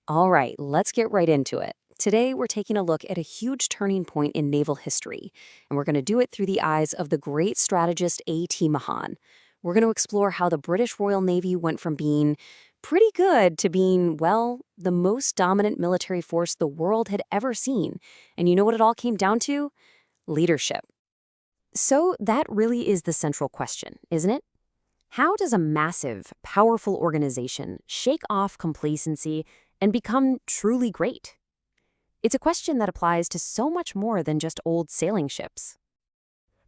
All right, let's get right into it. Today, we're taking a look at a huge turning point in naval history, and we're going to do it through the eyes of the great strategist A.T. Mahan. We're going to explore how the British Royal Navy went from being pretty good to being, well, the most dominant military force the world had ever seen. And you know what it all came down to? Leadership. So that really is the central question, isn't it? How does a massive, powerful organization shake off complacency and become truly great? It's a question that applies to so much more than just old sailing ships.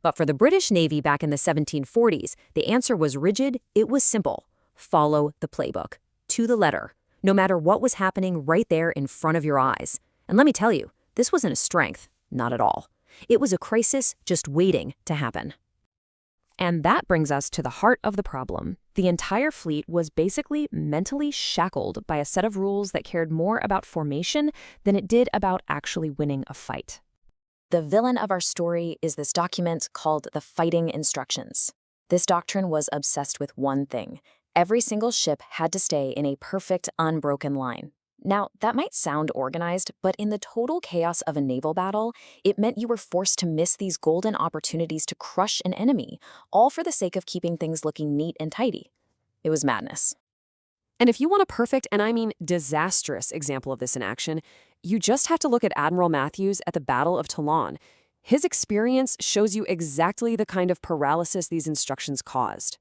But for the British Navy back in the 1740s, the answer was rigid, it was simple. Follow the playbook. To the letter. No matter what was happening right there in front of your eyes. And let me tell you, this wasn't a strength. Not at all. It was a crisis just waiting to happen. And that brings us to the heart of the problem. The entire fleet was basically mentally shackled by a set of rules that cared more about formation than it did about actually winning a fight. The villain of our story is this document called the Fighting Instructions. This doctrine was obsessed with one thing. Every single ship had to stay in a perfect, unbroken line. Now, that might sound organized, but in the total chaos of a naval battle, it meant you were forced to miss these golden opportunities to crush an enemy, all for the sake of keeping things looking neat and tidy. It was madness. And if you want a perfect, and I mean disastrous, example of this in action, you just have to look at Admiral Matthews at the Battle of Toulon. His experience shows you exactly the kind of paralysis these instructions caused.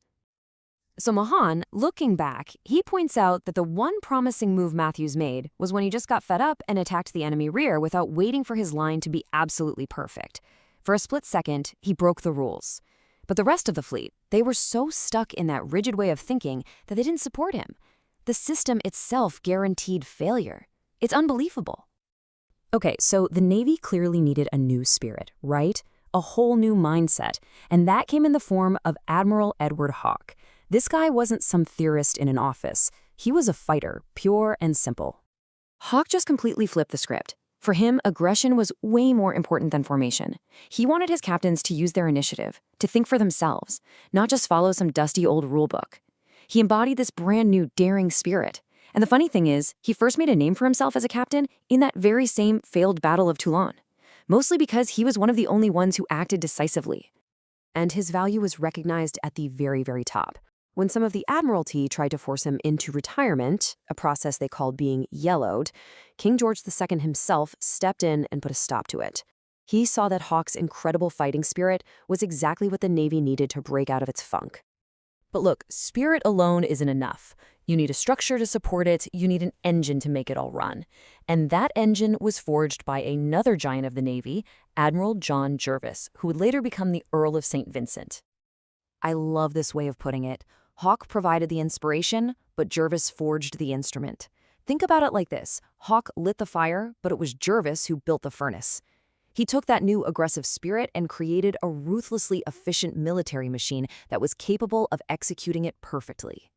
So Mahan, looking back, he points out that the one promising move Matthews made was when he just got fed up and attacked the enemy rear without waiting for his line to be absolutely perfect. For a split second, he broke the rules. But the rest of the fleet, they were so stuck in that rigid way of thinking that they didn't support him. The system itself guaranteed failure. It's unbelievable. Okay, so the Navy clearly needed a new spirit, right? A whole new mindset. And that came in the form of Admiral Edward Hawke. This guy wasn't some theorist in an office. He was a fighter, pure and simple. Hawke just completely flipped the script. For him, aggression was way more important than formation. He wanted his captains to use their initiative, to think for themselves, not just follow some dusty old rulebook. He embodied this brand new, daring spirit. And the funny thing is, he first made a name for himself as a captain in that very same failed Battle of Toulon, mostly because he was one of the only ones who acted decisively. And his value was recognized at the very, very top. When some of the Admiralty tried to force him into retirement, a process they called being yellowed, King George II himself stepped in and put a stop to it. He saw that Hawke's incredible fighting spirit was exactly what the Navy needed to break out of its funk. But look, spirit alone isn't enough. You need a structure to support it, you need an engine to make it all run. And that engine was forged by another giant of the Navy, Admiral John Jervis, who would later become the Earl of St. Vincent. I love this way of putting it. Hawke provided the inspiration, but Jervis forged the instrument. Think about it like this. Hawke lit the fire, but it was Jervis who built the furnace. He took that new aggressive spirit and created a ruthlessly efficient military machine that was capable of executing it perfectly.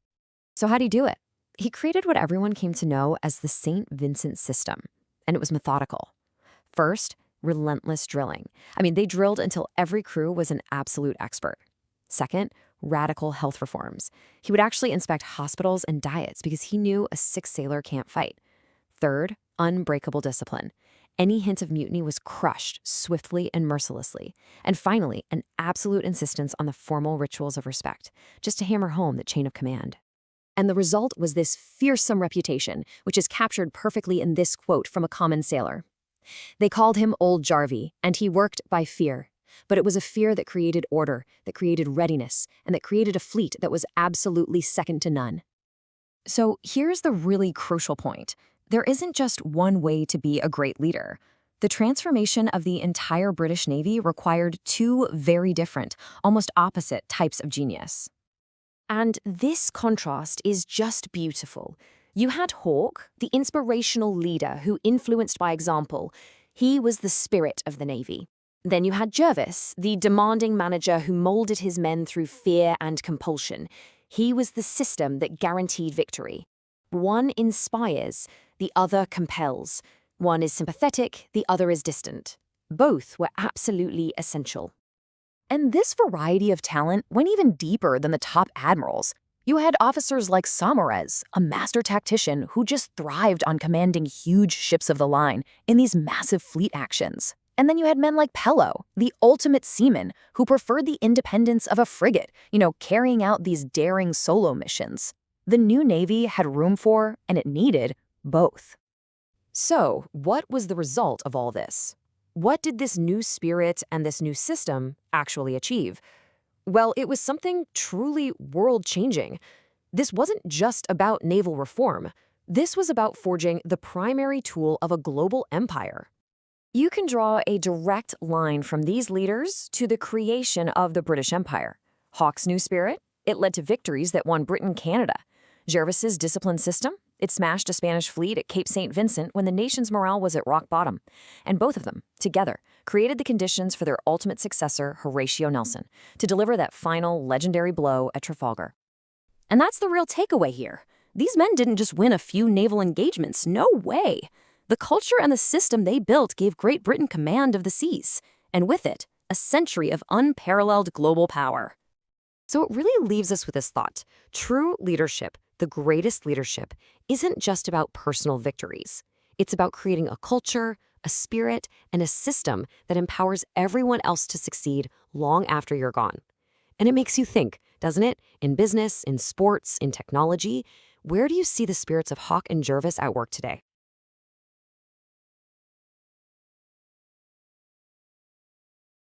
So how'd he do it? He created what everyone came to know as the St. Vincent system, and it was methodical. First, relentless drilling. They drilled until every crew was an absolute expert. Second, radical health reforms. He would actually inspect hospitals and diets because he knew a sick sailor can't fight. Third, unbreakable discipline. Any hint of mutiny was crushed swiftly and mercilessly. And finally, an absolute insistence on the formal rituals of respect, just to hammer home the chain of command. And the result was this fearsome reputation, which is captured perfectly in this quote from a common sailor. They called him Old Jarvey, and he worked by fear. But it was a fear that created order, that created readiness, and that created a fleet that was absolutely second to none. So here's the really crucial point. There isn't just one way to be a great leader. The transformation of the entire British Navy required two very different, almost opposite types of genius. And this contrast is just beautiful. You had Hawke, the inspirational leader who influenced by example. He was the spirit of the Navy. Then you had Jervis, the demanding manager who molded his men through fear and compulsion. He was the system that guaranteed victory. One inspires, the other compels. One is sympathetic, the other is distant. Both were absolutely essential. And this variety of talent went even deeper than the top admirals. You had officers like Samores, a master tactician who just thrived on commanding huge ships of the line in these massive fleet actions. And then you had men like Pello, the ultimate seaman, who preferred the independence of a frigate, carrying out these daring solo missions. The new Navy had room for, and it needed, both. So, what was the result of all this? What did this new spirit and this new system actually achieve? Well, it was something truly world-changing. This wasn't just about naval reform. This was about forging the primary tool of a global empire. You can draw a direct line from these leaders to the creation of the British Empire. Hawke's new spirit, it led to victories that won Britain Canada. Jervis's discipline system, it smashed a Spanish fleet at Cape St. Vincent when the nation's morale was at rock bottom. And both of them, together, created the conditions for their ultimate successor, Horatio Nelson, to deliver that final legendary blow at Trafalgar. And that's the real takeaway here. These men didn't just win a few naval engagements, no way. The culture and the system they built gave Great Britain command of the seas, and with it, a century of unparalleled global power. So it really leaves us with this thought. True leadership, the greatest leadership, isn't just about personal victories. It's about creating a culture, a spirit, and a system that empowers everyone else to succeed long after you're gone. And it makes you think, doesn't it? In business, in sports, in technology, where do you see the spirits of Hawke and Jervis at work today?